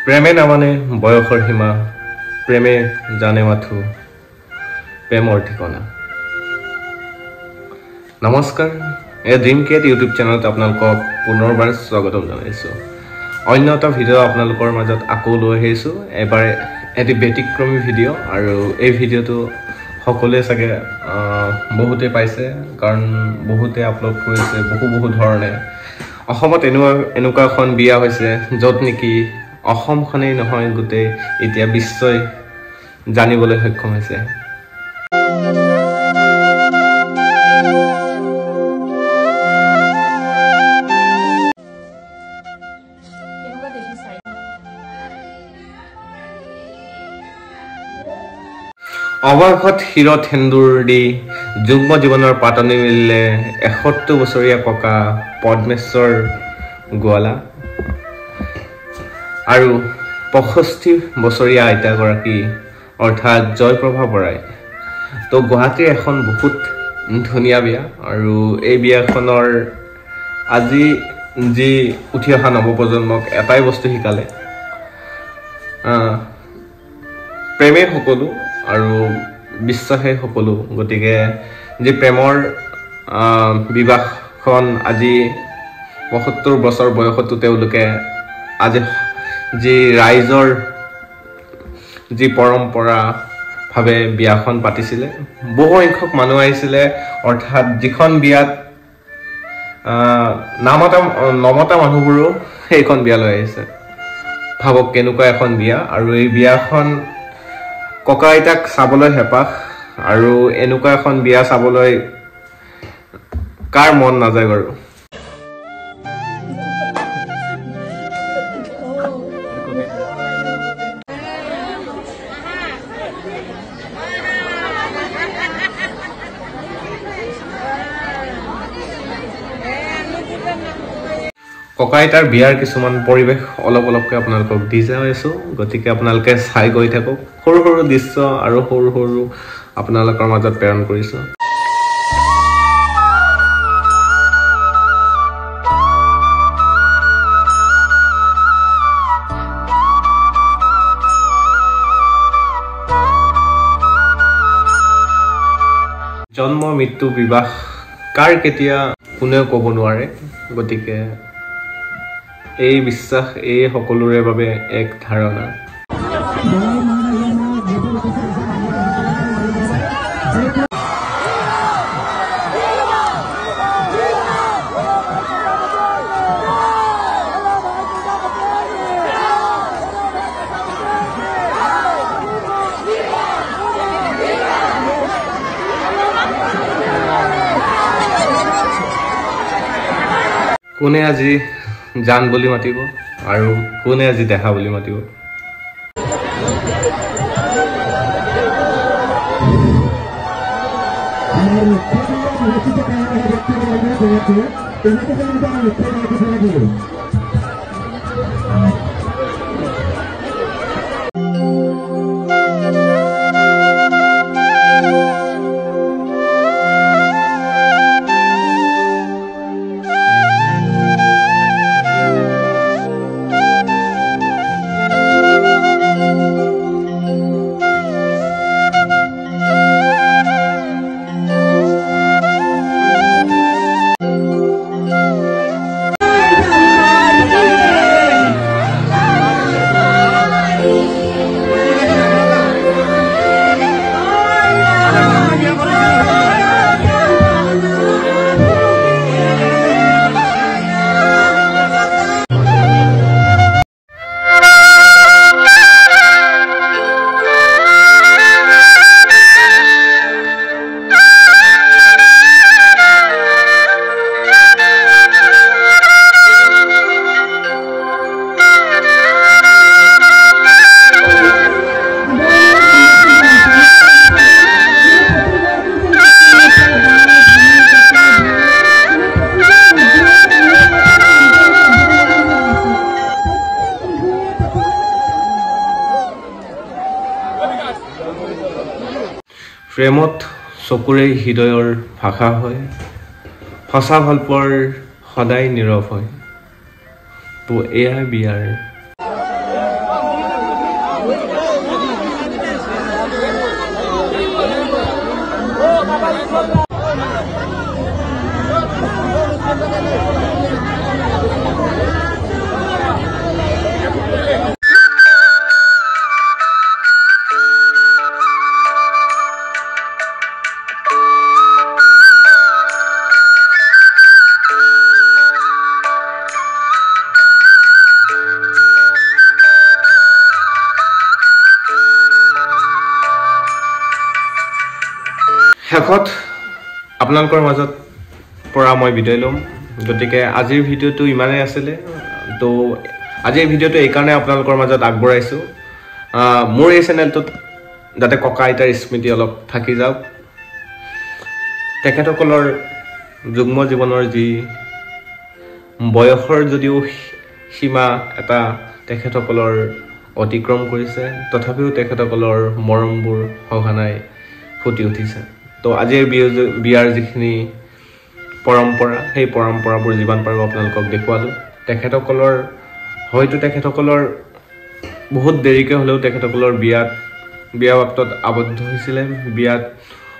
প্ৰেমে নামানে বয়সৰ সীমা প্ৰেমে জানে মাথো প্ৰেমৰ ঠিকনা নমস্কাৰ এই ড্ৰিম কেট ইউটিউব চেনেলত আপোনালোকক পুনৰবাৰ স্বাগতম জনাইছো অন্য এটা ভিডিঅ' আপোনালোকৰ মাজত আকৌ লৈ আহিছো এবাৰ এটি ব্যতিক্ৰমী ভিডিঅ' আৰু এই ভিডিঅ'টো সকলোৱে চাগে বহুতে পাইছে কাৰণ বহুতে আপলোড কৰিছে বহু ধৰণে অসমত এনেকুৱা এখন বিয়া হৈছে য'ত নেকি অসমখনেই নহয় গোটেই এতিয়া বিশ্বই জানিবলৈ সক্ষম হৈছে অৱশেষত শিৰত সেন্দুৰ দি যুগ্ম জীৱনৰ পাতনি মিলিলে ৭১ বছৰীয়া ককা পদ্মেশ্বৰ গোৱালা আৰু ৬৫ বছৰীয়া আইতাগৰাকী অৰ্থাৎ জয়প্ৰভা বৰাই তো গুৱাহাটীৰ এখন বহুত ধুনীয়া বিয়া আৰু এই বিয়াখনৰ আজি যি উঠি অহা নৱপ্ৰজন্মক এটাই বস্তু শিকালে প্ৰেমে সকলো আৰু বিশ্বাসে সকলো গতিকে যি প্ৰেমৰ বিবাহখন আজি ৭৫ বছৰ বয়সতো তেওঁলোকে আজি যি ৰাইজৰ যি পৰম্পৰা ভাৱে বিয়াখন পাতিছিলে বহু সংখ্যক মানুহ আহিছিলে অৰ্থাৎ যিখন বিয়াত নমতা মানুহবোৰো সেইখন বিয়ালৈ আহিছে ভাবক কেনেকুৱা এখন বিয়া আৰু এই বিয়াখন ককা আইতাক চাবলৈ হেঁপাহ আৰু এনেকুৱা এখন বিয়া চাবলৈ কাৰ মন নাযায় বাৰু ককা আইতাৰ বিয়াৰ কিছুমান পৰিৱেশ অলপকৈ আপোনালোকক দি যাই আছো গতিকে আপোনালোকে চাই গৈ থাকক সৰু দৃশ্য আৰু সৰু আপোনালোকৰ মাজত প্ৰেৰণ কৰিছো জন্ম মৃত্যু বিবাহ কাৰ কেতিয়া কোনেও ক'ব নোৱাৰে গতিকে এই বিশ্বাস এই সকলোৰে বাবে এক ধাৰণা কোনে আজি জান বুলি মাতিব আৰু কোনে আজি দেখা বুলি মাতিব প্ৰেমত চকুৰে হৃদয়ৰ ভাষা হয় সঁচা ভালপোৱাৰ সদায় নীৰৱ হয় তো এয়া বিয়াৰ শেষত আপোনালোকৰ মাজত পৰা মই বিদায় ল'ম গতিকে আজিৰ ভিডিঅ'টো ইমানেই আছিলে তো আজিৰ ভিডিঅ'টো এই কাৰণে আপোনালোকৰ মাজত আগবঢ়াইছো মোৰ এই চেনেলটোত যাতে ককা আইতাৰ স্মৃতি অলপ থাকি যাওক তেখেতসকলৰ যুগ্ম জীৱনৰ যি বয়সৰ যদিও সীমা এটা তেখেতসকলৰ অতিক্ৰম কৰিছে তথাপিও তেখেতসকলৰ মৰমবোৰ সঘনাই ফুটি উঠিছে তো আজিৰ বিয়াৰ যিখিনি পৰম্পৰা সেই পৰম্পৰাবোৰ যিমান পাৰো আপোনালোকক দেখুৱালো তেখেতসকলৰ হয়তো তেখেতসকলৰ বহুত দেৰিকৈ হ'লেও তেখেতসকলৰ বিয়া বাক্তত আবদ্ধ হৈছিলে বিয়াত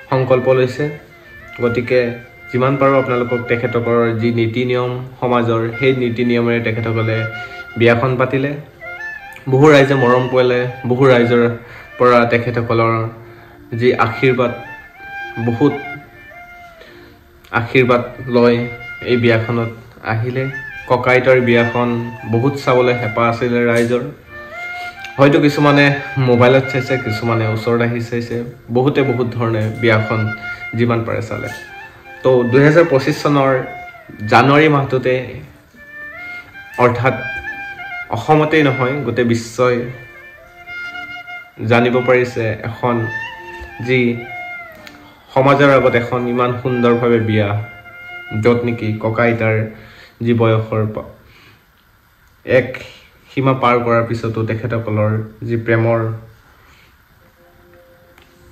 সংকল্প লৈছে গতিকে যিমান পাৰো আপোনালোকক তেখেতসকলৰ যি নীতি নিয়ম সমাজৰ সেই নীতি নিয়মেৰে তেখেতসকলে বিয়াখন পাতিলে বহু ৰাইজে মৰম কৰিলে বহু ৰাইজৰ পৰা তেখেতসকলৰ যি বহুত আশীৰ্বাদ লয় এই বিয়াখনত আহিলে ককা আইতাৰ বিয়াখন বহুত চাবলৈ হেঁপাহ আছিলে ৰাইজৰ হয়তো কিছুমানে মোবাইলত চাইছে কিছুমানে ওচৰত আহি চাইছে বহুতে বহুত ধৰণে বিয়াখন যিমান পাৰে চালে তো 2025 চনৰ জানুৱাৰী মাহটোতে অৰ্থাৎ অসমতেই নহয় গোটেই বিশ্বই জানিব পাৰিছে এখন যি সমাজৰ আগত এখন ইমান সুন্দৰভাৱে বিয়া য'ত নেকি ককা আইতাৰ যি বয়সৰ এক সীমা পাৰ কৰাৰ পিছতো তেখেতসকলৰ যি প্ৰেমৰ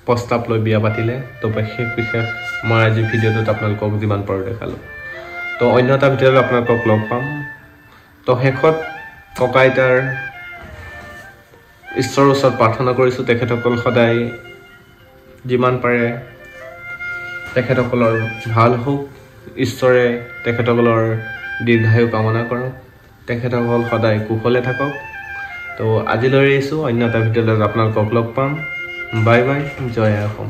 প্ৰস্তাৱ লৈ বিয়া পাতিলে তো বিশেষ মই আজি ভিডিঅ'টোত আপোনালোকক যিমান পাৰো দেখালো তো অন্য এটা ভিডিঅ'ত আপোনালোকক লগ পাম তো শেষত ককা আইতাৰ ঈশ্বৰৰ ওচৰত প্ৰাৰ্থনা কৰিছো তেখেতসকল সদায় যিমান পাৰে তেখেতসকলৰ ভাল হওক ঈশ্বৰে তেখেতসকলৰ দীৰ্ঘায়ু কামনা কৰক তেখেতসকল সদায় কুশলে থাকক তো আজিলৈ এৰিছো অন্য এটা ভিডিঅ'ত আপোনালোকক লগ পাম বাই বাই জয় অসম